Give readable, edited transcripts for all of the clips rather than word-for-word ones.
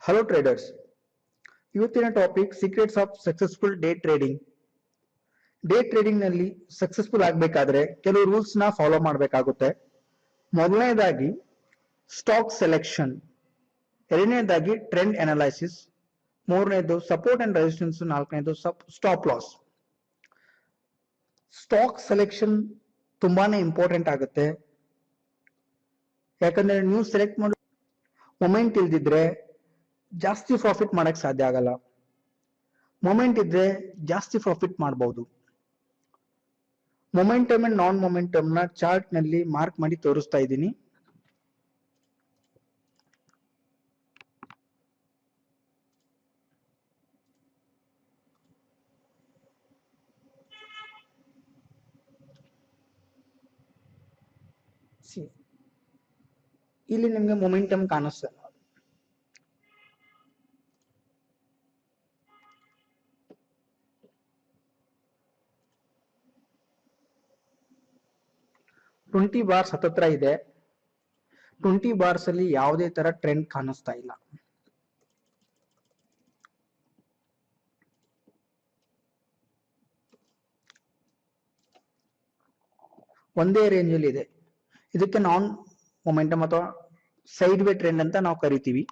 Hello traders, ಇವತ್ತಿನ topic secrets of successful day trading. Day trading ನಲ್ಲಿ successful ಆಗಬೇಕಾದ್ರೆ ಕೆಲವು ರೂಲ್ಸ್ ನ ಫಾಲೋ ಮಾಡಬೇಕಾಗುತ್ತೆ. ಮೊದಲನೇದಾಗಿ ಸ್ಟಾಕ್ ಸೆಲೆಕ್ಷನ್, ಎರಡನೇದಾಗಿ ಟ್ರೆಂಡ್ ಅನಾಲಿಸಿಸ್, ಮೂರನೇದು ಸಪೋರ್ಟ್ ಅಂಡ್ ರೆಸಿಸ್ಟೆನ್ಸ್, ನಾಲ್ಕನೇದು ಸ್ಟಾಪ್ ಲಾಸ್. ಸ್ಟಾಕ್ ಸೆಲೆಕ್ಷನ್ ತುಂಬಾನೇ ಇಂಪಾರ್ಟೆಂಟ್ ಆಗುತ್ತೆ. ಯಾಕಂದ್ರೆ ನೀವು ಸೆಲೆಕ್ಟ್ ಮಾಡೋ ಮೊಮೆಂಟ್ ಇಲ್ದಿದ್ರೆ ಜಾಸ್ತಿ ಪ್ರಾಫಿಟ್ ಮಾಡಕ್ ಸಾಧ್ಯ ಆಗಲ್ಲ. ಮೊಮೆಂಟ್ ಇದ್ರೆ ಜಾಸ್ತಿ ಪ್ರಾಫಿಟ್ ಮಾಡಬಹುದು. ಮೊಮೆಂಟಮ್ ಅಂಡ್ ನಾನ್ ಮೊಮೆಂಟಮ್ ನ ಚಾರ್ಟ್ ನಲ್ಲಿ ಮಾರ್ಕ್ ಮಾಡಿ ತೋರಿಸ್ತಾ ಇದ್ದೀನಿ. ಇಲ್ಲಿ ನಿಮ್ಗೆ ಮೊಮೆಂಟಮ್ ಕಾಣಿಸ್ತದೆ. ಟ್ವೆಂಟಿ ಬಾರ್ಸ್ ಹತ್ತತ್ರ ಇದೆ. 20 ಬಾರ್ಸ್ ಅಲ್ಲಿ ಯಾವುದೇ ತರ ಟ್ರೆಂಡ್ ಕಾಣಿಸ್ತಾ ಇಲ್ಲ. ಒಂದೇ ರೇಂಜ್ ಅಲ್ಲಿ ಇದೆ. ಇದಕ್ಕೆ ನಾನ್ ಮೊಮೆಂಟಮ್ ಅಥವಾ ಸೈಡ್ ವೇ ಟ್ರೆಂಡ್ ಅಂತ ನಾವು ಕರಿತೀವಿ.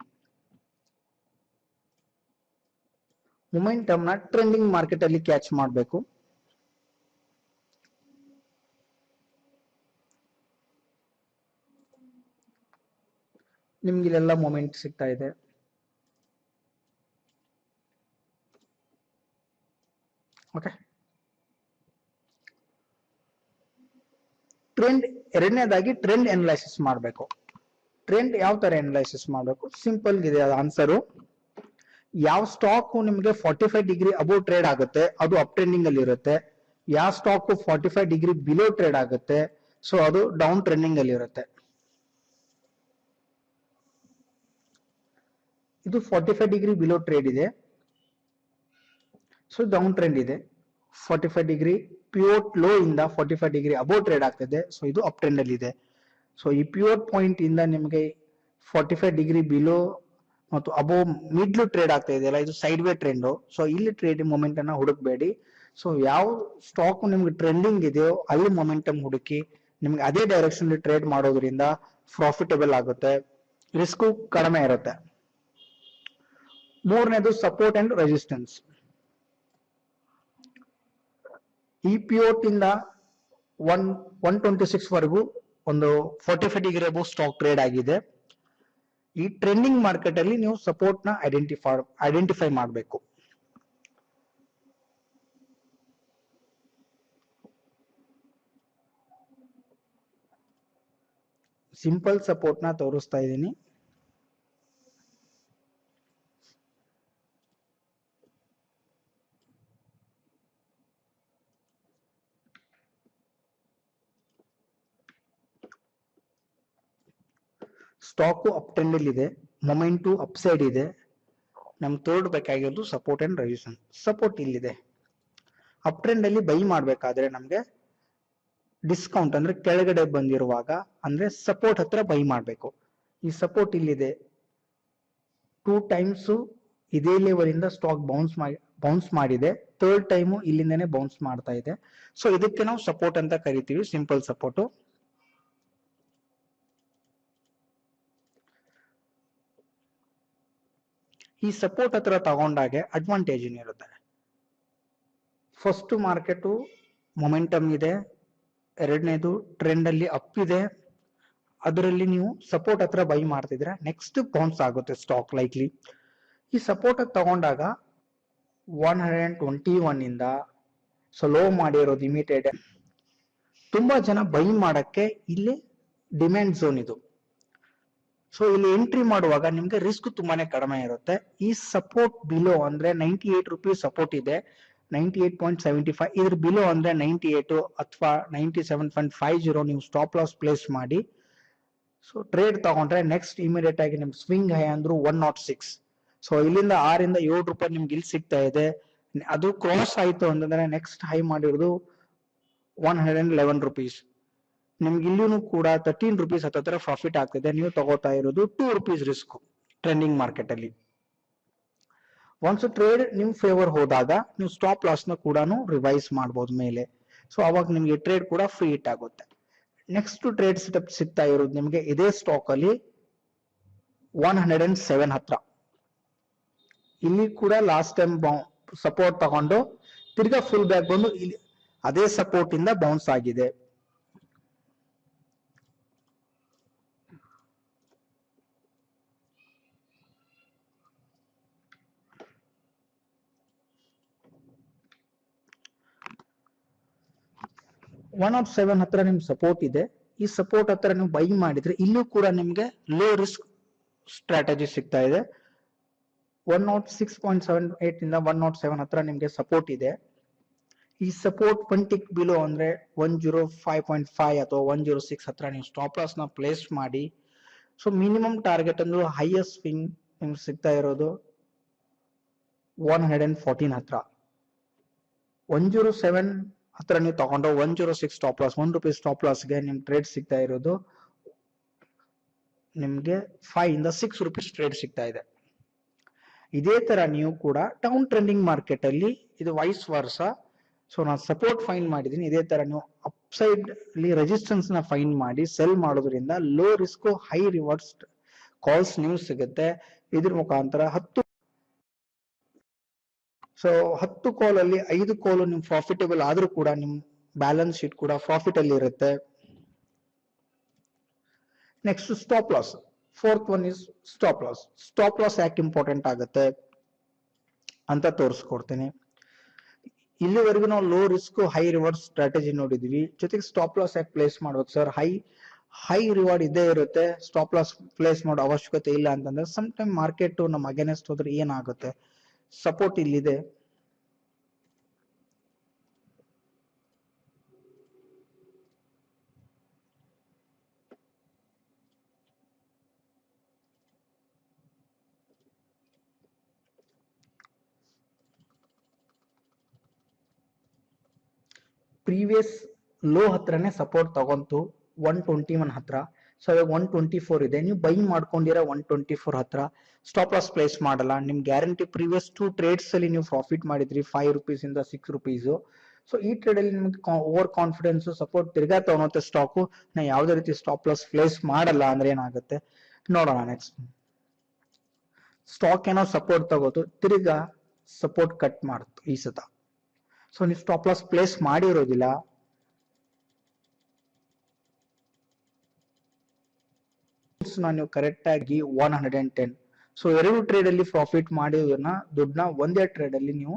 ಮೊಮೆಂಟಮ್ ನ ಟ್ರೆಂಡಿಂಗ್ ಮಾರ್ಕೆಟ್ ಅಲ್ಲಿ ಕ್ಯಾಚ್ ಮಾಡಬೇಕು. ನಿಮ್ಗೆ ಇಲ್ಲೆಲ್ಲ ಮೊಮೆಂಟ್ ಸಿಗ್ತಾ ಇದೆ. ಓಕೆ, ಟ್ರೆಂಡ್ ಎರಡನೇದಾಗಿ ಟ್ರೆಂಡ್ ಅನಲೈಸಿಸ್ ಮಾಡಬೇಕು. ಟ್ರೆಂಡ್ ಯಾವ ತರ ಅನಲೈಸಿಸ್ ಮಾಡಬೇಕು? ಸಿಂಪಲ್ ಇದೆ ಆನ್ಸರು. ಯಾವ ಸ್ಟಾಕ್ ನಿಮಗೆ 45 ಡಿಗ್ರಿ ಅಬೋವ್ ಟ್ರೇಡ್ ಆಗುತ್ತೆ ಅದು ಅಪ್ ಟ್ರೆಂಡಿಂಗ್ ಅಲ್ಲಿ ಇರುತ್ತೆ. ಯಾವ ಸ್ಟಾಕ್ 45 ಡಿಗ್ರಿ ಬಿಲೋ ಟ್ರೇಡ್ ಆಗುತ್ತೆ ಸೊ ಅದು ಡೌನ್ ಟ್ರೆಂಡಿಂಗ್ ಅಲ್ಲಿ ಇರುತ್ತೆ. ಇದು 45 ಡಿಗ್ರಿ ಬಿಲೋ ಟ್ರೇಡ್ ಇದೆ, ಸೊ ಡೌನ್ ಟ್ರೆಂಡ್ ಇದೆ. 45 ಡಿಗ್ರಿ ಪಿವೋಟ್ ಲೋ ಇಂದ 45 ಡಿಗ್ರಿ ಅಬೋವ್ ಟ್ರೇಡ್ ಆಗ್ತಿದೆ, ಸೊ ಇದು ಅಪ್ ಟ್ರೆಂಡ್ ಅಲ್ಲಿ ಇದೆ. ಸೊ ಈ ಪಿವೋಟ್ ಪಾಯಿಂಟ್ ಇಂದ ನಿಮಗೆ 45 ಡಿಗ್ರಿ ಬಿಲೋ ಮತ್ತು ಅಬೋವ್ ಮಿಡ್ಲ್ ಟ್ರೇಡ್ ಆಗ್ತಾ ಇದೆಯಲ್ಲ, ಇದು ಸೈಡ್ ವೇ ಟ್ರೆಂಡ್. ಸೊ ಇಲ್ಲಿ ಟ್ರೇಡಿಂಗ್ ಮೊಮೆಂಟ್ ಅನ್ನ ಹುಡುಕ್ಬೇಡಿ. ಸೊ ಯಾವ ಸ್ಟಾಕ್ ನಿಮ್ಗೆ ಟ್ರೆಂಡಿಂಗ್ ಇದೆಯೋ ಅಲ್ಲಿ ಮೊಮೆಂಟಮ್ ಹುಡುಕಿ ನಿಮ್ಗೆ ಅದೇ ಡೈರೆಕ್ಷನ್ ಟ್ರೇಡ್ ಮಾಡೋದ್ರಿಂದ ಪ್ರಾಫಿಟಬಲ್ ಆಗುತ್ತೆ, ರಿಸ್ಕ್ ಕಡಿಮೆ ಇರುತ್ತೆ. ಮೂರನೇದು ಸಪೋರ್ಟ್ ಅಂಡ್ ರೆಸಿಸ್ಟೆನ್ಸ್. ಈ ಪಿವೋಟ್ ಇಂದ 126 ವರೆಗೂ ಒಂದು 45 ಡಿಗ್ರಿ ಅಬೋವ್ ಸ್ಟಾಕ್ ಟ್ರೇಡ್ ಆಗಿದೆ. ಈ ಟ್ರೆಂಡಿಂಗ್ ಮಾರ್ಕೆಟ್ ಅಲ್ಲಿ ನೀವು ಸಪೋರ್ಟ್ ನ ಐಡೆಂಟಿಫೈ ಮಾಡಬೇಕು. ಸಿಂಪಲ್ ಸಪೋರ್ಟ್ ನ ತೋರಿಸ್ತಾ ಇದ್ದೀನಿ. ಸ್ಟಾಕ್ ಅಪ್ ಟ್ರೆಂಡ್ ಅಲ್ಲಿ ಇದೆ, ಮೊಮೆಂಟು ಅಪ್ ಸೈಡ್ ಇದೆ. ನಮ್ಗೆ ತೋರ್ಬೇಕಾಗಿರೋದು ಸಪೋರ್ಟ್ ಅಂಡ್ ರೆಸಿಸ್ಟೆನ್ಸ್. ಸಪೋರ್ಟ್ ಇಲ್ಲಿದೆ. ಅಪ್ ಟ್ರೆಂಡ್ ಅಲ್ಲಿ ಬೈ ಮಾಡ್ಬೇಕಾದ್ರೆ ನಮ್ಗೆ ಡಿಸ್ಕೌಂಟ್ ಅಂದ್ರೆ ಕೆಳಗಡೆ ಬಂದಿರುವಾಗ ಅಂದ್ರೆ ಸಪೋರ್ಟ್ ಹತ್ರ ಬೈ ಮಾಡ್ಬೇಕು. ಈ ಸಪೋರ್ಟ್ ಇಲ್ಲಿದೆ. 2 ಟೈಮ್ಸ್ ಇದೇ ಲೆವೆಲ್ ಇಂದ ಸ್ಟಾಕ್ ಬೌನ್ಸ್ ಮಾಡಿದೆ. ಥರ್ಡ್ ಟೈಮು ಇಲ್ಲಿಂದನೇ ಬೌನ್ಸ್ ಮಾಡ್ತಾ ಇದೆ. ಸೊ ಇದಕ್ಕೆ ನಾವು ಸಪೋರ್ಟ್ ಅಂತ ಕರಿತೀವಿ, ಸಿಂಪಲ್ ಸಪೋರ್ಟ್. ಈ ಸಪೋರ್ಟ್ ಹತ್ರ ತಗೊಂಡಾಗೆ ಅಡ್ವಾಂಟೇಜ್ ಏನಿರುತ್ತೆ? ಫಸ್ಟ್ ಮಾರ್ಕೆಟ್ ಮೊಮೆಂಟಮ್ ಇದೆ, ಎರಡನೇದು ಟ್ರೆಂಡ್ ಅಲ್ಲಿ ಅಪ್ ಇದೆ. ಅದರಲ್ಲಿ ನೀವು ಸಪೋರ್ಟ್ ಹತ್ರ ಬೈ ಮಾಡ್ತಿದ್ರೆ ನೆಕ್ಸ್ಟ್ ಬೌನ್ಸ್ ಆಗುತ್ತೆ ಸ್ಟಾಕ್ ಲೈಕ್ಲಿ. ಈ ಸಪೋರ್ಟ್ ತಗೊಂಡಾಗ 121 ಇಂದ ಲೋ ಮಾಡಿರೋದು ಇಮಿಡಿಯೇಟ್. ತುಂಬಾ ಜನ ಬೈ ಮಾಡಕ್ಕೆ ಇಲ್ಲಿ ಡಿಮ್ಯಾಂಡ್ ಝೋನ್ ಇದು. ಸೊ ಇಲ್ಲಿ ಎಂಟ್ರಿ ಮಾಡುವಾಗ ನಿಮ್ಗೆ ರಿಸ್ಕ್ ತುಂಬಾನೇ ಕಡಿಮೆ ಇರುತ್ತೆ. ಈ ಸಪೋರ್ಟ್ ಬಿಲೋ ಅಂದ್ರೆ 98 ರುಪೀಸ್ ಸಪೋರ್ಟ್ ಇದೆ, 98.75. ಇದ್ರ ಬಿಲೋ ಅಂದ್ರೆ 98 ಅಥವಾ 97.50 ನೀವು ಸ್ಟಾಪ್ ಲಾಸ್ ಪ್ಲೇಸ್ ಮಾಡಿ ಸೊ ಟ್ರೇಡ್ ತಗೊಂಡ್ರೆ ನೆಕ್ಸ್ಟ್ ಇಮಿಡಿಯೇಟ್ ಆಗಿ ನಿಮ್ಗೆ ಸ್ವಿಂಗ್ ಹೈ ಅಂದ್ರು 106. ಸೊ ಇಲ್ಲಿಂದ 6 ಇಂದ 7 ರೂಪಾಯಿ ನಿಮ್ಗೆ ಇಲ್ಲಿ ಸಿಗ್ತಾ ಇದೆ. ಅದು ಕ್ರಾಸ್ ಆಯ್ತು ಅಂತಂದ್ರೆ ನೆಕ್ಸ್ಟ್ ಹೈ ಮಾಡಿರೋದು 111 ರುಪೀಸ್. ನಿಮ್ಗೆ ಇಲ್ಲಿನೂ ಕೂಡ 13 ರುಪೀಸ್ ಹತ್ತಿರ ಪ್ರಾಫಿಟ್ ಆಗ್ತಿದೆ. ನೀವು ತಗೋತಾ ಇರೋದು 2 ರುಪೀಸ್ ರಿಸ್ಕ್ ಟ್ರೆಂಡಿಂಗ್ ಮಾರ್ಕೆಟ್ ಅಲ್ಲಿ. ಒನ್ಸ್ ಟ್ರೇಡ್ ನಿಮ್ ಫೇವರ್ ಹೋದಾಗ ನೀವು ಸ್ಟಾಪ್ ಲಾಸ್ ನ ಕೂಡ ರಿವೈಸ್ ಮಾಡಬಹುದು ಮೇಲೆ. ಸೊ ಅವಾಗ ನಿಮ್ಗೆ ಟ್ರೇಡ್ ಕೂಡ ಫ್ರೀ ಹಿಟ್ ಆಗುತ್ತೆ. ನೆಕ್ಸ್ಟ್ ಟ್ರೇಡ್ ಸೆಟಪ್ ಸಿಗ್ತಾ ಇರೋದು ನಿಮ್ಗೆ ಇದೇ ಸ್ಟಾಕ್ ಅಲ್ಲಿ 107 ಹತ್ರ. ಇಲ್ಲಿ ಕೂಡ ಲಾಸ್ಟ್ ಟೈಮ್ ಸಪೋರ್ಟ್ ತಗೊಂಡು ತಿರ್ಗಾ ಫುಲ್ ಬ್ಯಾಕ್ ಬಂದು ಇಲ್ಲಿ ಅದೇ ಸಪೋರ್ಟ್ ಇಂದ ಬೌನ್ಸ್ ಆಗಿದೆ. ಒನ್ ನಾಟ್ ಸೆವೆನ್ ಹತ್ರ ನಿಮ್ ಸಪೋರ್ಟ್ ಇದೆ. ಈ ಸಪೋರ್ಟ್ ಹತ್ರ ನೀವು ಬೈ ಮಾಡಿದ್ರೆ ಇಲ್ಲೂ ಕೂಡ ನಿಮ್ಗೆ ಲೋ ರಿಸ್ಕ್ ಸ್ಟ್ರಾಟಜಿ ಸಿಗ್ತಾ ಇದೆ. 106.78 ಇಂದ 107 ಹತ್ರ ನಿಮ್ಗೆ ಸಪೋರ್ಟ್ ಇದೆ. ಈ ಸಪೋರ್ಟ್ 1 ಟಿಕ್ ಬಿಲೋ ಅಂದ್ರೆ 105.5 ಅಥವಾ 106 ಹತ್ರ ನೀವು ಸ್ಟಾಪ್ ಲಾಸ್ ನ ಪ್ಲೇಸ್ ಮಾಡಿ. ಸೊ ಮಿನಿಮಮ್ ಟಾರ್ಗೆಟ್ ಅಂದ್ರೆ ಹೈಯೆಸ್ಟ್ ಸ್ವಿಂಗ್ ನಿಮ್ಗೆ ಸಿಗ್ತಾ ಇರೋದು 114 ಹತ್ರ. 107 ಹತ್ರ ನೀವು ತಗೊಂಡು 106 ಸ್ಟಾಪ್ ಲಾಸ್, ₹1 ಸ್ಟಾಪ್ ಲಾಸ್ಗೆ ನಿಮ್ ಟ್ರೇಡ್ ಸಿಗ್ತಾ ಇರೋದು ನಿಮ್ಗೆ 5 ಇಂದ ₹6 ಟ್ರೇಡ್ ಸಿಗ್ತಾ ಇದೆ. ಇದೇ ತರ ನೀವು ಕೂಡ ಡೌನ್ ಟ್ರೆಂಡಿಂಗ್ ಮಾರ್ಕೆಟ್ ಅಲ್ಲಿ ಇದು ವೈಸ್ ವರ್ಸ. ಸೊ ನಾನು ಸಪೋರ್ಟ್ ಫೈಂಡ್ ಮಾಡಿದೀನಿ. ಇದೇ ತರ ನೀವು ಅಪ್ಸೈಡ್ ಅಲ್ಲಿ ರೆಸಿಸ್ಟೆನ್ಸ್ ನ ಫೈಂಡ್ ಮಾಡಿ ಸೆಲ್ ಮಾಡೋದ್ರಿಂದ low risk high rewards calls ನಿಮ್ಗೆ ಸಿಗುತ್ತೆ. ಇದ್ರ ಮುಖಾಂತರ 10 ಕಾಲ್ ಅಲ್ಲಿ 5 ಕಾಲ್ ನಿಮ್ ಪ್ರಾಫಿಟಬಲ್ ಆದ್ರೂ ಕೂಡ ನಿಮ್ ಬ್ಯಾಲೆನ್ಸ್ ಶೀಟ್ ಕೂಡ ಪ್ರಾಫಿಟ್ ಅಲ್ಲಿ ಇರುತ್ತೆ. Next stop loss. Fourth one is stop loss. Stop loss ಯಾಕೆ ಇಂಪಾರ್ಟೆಂಟ್ ಆಗುತ್ತೆ ಅಂತ ತೋರಿಸ್ಕೊಡ್ತೀನಿ. ಇಲ್ಲಿವರೆಗೂ ನಾವು low risk high reward strategy ನೋಡಿದ್ವಿ. ಜೊತೆಗೆ ಸ್ಟಾಪ್ ಲಾಸ್ ಯಾಕೆ ಪ್ಲೇಸ್ ಮಾಡ್ಬೇಕು ಸರ್, ಹೈ ರಿವಾರ್ಡ್ ಇದ್ದೇ ಇರುತ್ತೆ, ಸ್ಟಾಪ್ ಲಾಸ್ ಪ್ಲೇಸ್ ಮಾಡೋ ಅವಶ್ಯಕತೆ ಇಲ್ಲ ಅಂತಂದ್ರೆ ಸಮ್ ಟೈಮ್ ಮಾರ್ಕೆಟ್ ನಮ್ಮ ಅಗೇನೆಸ್ಟ್ ಹೋದ್ರೆ ಏನಾಗುತ್ತೆ. ಸಪೋರ್ಟ್ ಇಲ್ಲಿದೆ. ಪ್ರೀವಿಯಸ್ ಲೋ ಹತ್ರನೇ ಸಪೋರ್ಟ್ ತಗೊಂತು 121 ಹತ್ರ. ಸೊ ಇವಾಗ 124 ಇದೆ. ನೀವು ಬೈ ಮಾಡ್ಕೊಂಡಿರೋ 124 ಹತ್ರ ಸ್ಟಾಪ್ ಲಾಸ್ ಪ್ಲೇಸ್ ಮಾಡಲ್ಲ. ನಿಮ್ ಗ್ಯಾರಂಟಿ ಪ್ರೀವಿಯಸ್ 2 ಟ್ರೇಡ್ಸ್ ಅಲ್ಲಿ ನೀವು ಪ್ರಾಫಿಟ್ ಮಾಡಿದ್ರಿ ₹5 ಇಂದ ₹6. ಸೊ ಈ ಟ್ರೇಡ್ ಅಲ್ಲಿ ನಿಮ್ಗೆ ಓವರ್ ಕಾನ್ಫಿಡೆನ್ಸ್ ಸಪೋರ್ಟ್ ತಿರ್ಗಾ ತಗೊಳುತ್ತೆ ಸ್ಟಾಕು. ನಾ ಯಾವ್ದೇ ರೀತಿ ಸ್ಟಾಪ್ ಲಾಸ್ ಪ್ಲೇಸ್ ಮಾಡಲ್ಲ ಅಂದ್ರೆ ಏನಾಗುತ್ತೆ ನೋಡೋಣ. ನೆಕ್ಸ್ಟ್ ಸ್ಟಾಕ್ ಏನೋ ಸಪೋರ್ಟ್ ತಗೋತು, ತಿರ್ಗಾ ಸಪೋರ್ಟ್ ಕಟ್ ಮಾಡುತ್ತೆ ಈ ಸತ. ಸೊ ನೀವು ಸ್ಟಾಪ್ ಲಾಸ್ ಪ್ಲೇಸ್ ಮಾಡಿರೋದಿಲ್ಲ. ನೀವು ಕರೆಕ್ಟ್ ಆಗಿ 110. ಸೊ 2 ಟ್ರೇಡ್ ಅಲ್ಲಿ ಪ್ರಾಫಿಟ್ ಮಾಡಿರೋದನ್ನ ದುಡ್ಡನ್ನ ಒಂದೇ ಟ್ರೇಡ್ ಅಲ್ಲಿ ನೀವು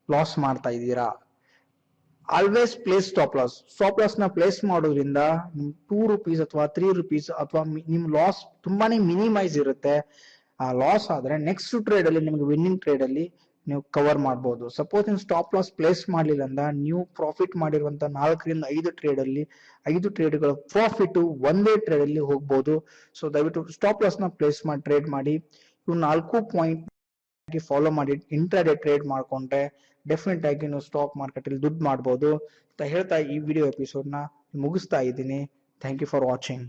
ಲಾಸ್ ಮಾಡ್ತಾ ಇದ್ದೀರಾ. Always place stop loss. Stop loss ನ ಪ್ಲೇಸ್ ಮಾಡೋದ್ರಿಂದ ನಿಮ್ ₹2 ಅಥವಾ ₹3 ಅಥವಾ ನಿಮ್ ಲಾಸ್ ತುಂಬಾನೇ ಮಿನಿಮೈಸ್ ಇರುತ್ತೆ. ಆ ಲಾಸ್ ಆದ್ರೆ ನೆಕ್ಸ್ಟ್ ಟ್ರೇಡ್ ಅಲ್ಲಿ ನಿಮ್ಗೆ ವಿನ್ನಿಂಗ್ ಟ್ರೇಡ್ ಅಲ್ಲಿ ನೀವು ಕವರ್ ಮಾಡಬಹುದು. ಸಪೋಸ್ ನೀವು ಸ್ಟಾಪ್ ಲಾಸ್ ಪ್ಲೇಸ್ ಮಾಡ್ಲಿಲ್ಲ ಅಂದ ನೀವು ಪ್ರಾಫಿಟ್ ಮಾಡಿರುವಂತ 4 ರಿಂದ 5 ಟ್ರೇಡ್ ಅಲ್ಲಿ 5 ಟ್ರೇಡ್ಗಳ ಪ್ರಾಫಿಟ್ ಒಂದೇ ಟ್ರೇಡ್ ಅಲ್ಲಿ ಹೋಗ್ಬಹುದು. ಸೊ ದಯವಿಟ್ಟು ಸ್ಟಾಪ್ ಲಾಸ್ ನ ಪ್ಲೇಸ್ ಮಾಡಿ ಟ್ರೇಡ್ ಮಾಡಿ. ಇವು 4 ಪಾಯಿಂಟ್ ಫಾಲೋ ಮಾಡಿ ಇಂಟ್ರಾಡೇ ಟ್ರೇಡ್ ಮಾಡ್ಕೊಂಡ್ರೆ ಡೆಫಿನೆಟ್ ಆಗಿ ನೀವು ಸ್ಟಾಕ್ ಮಾರ್ಕೆಟ್ ಅಲ್ಲಿ ದುಡ್ಡು ಮಾಡಬಹುದು ಅಂತ ಹೇಳ್ತಾ ಈ ವಿಡಿಯೋ ಎಪಿಸೋಡ್ ನ ಮುಗಿಸ್ತಾ ಇದ್ದೀನಿ. Thank you for watching.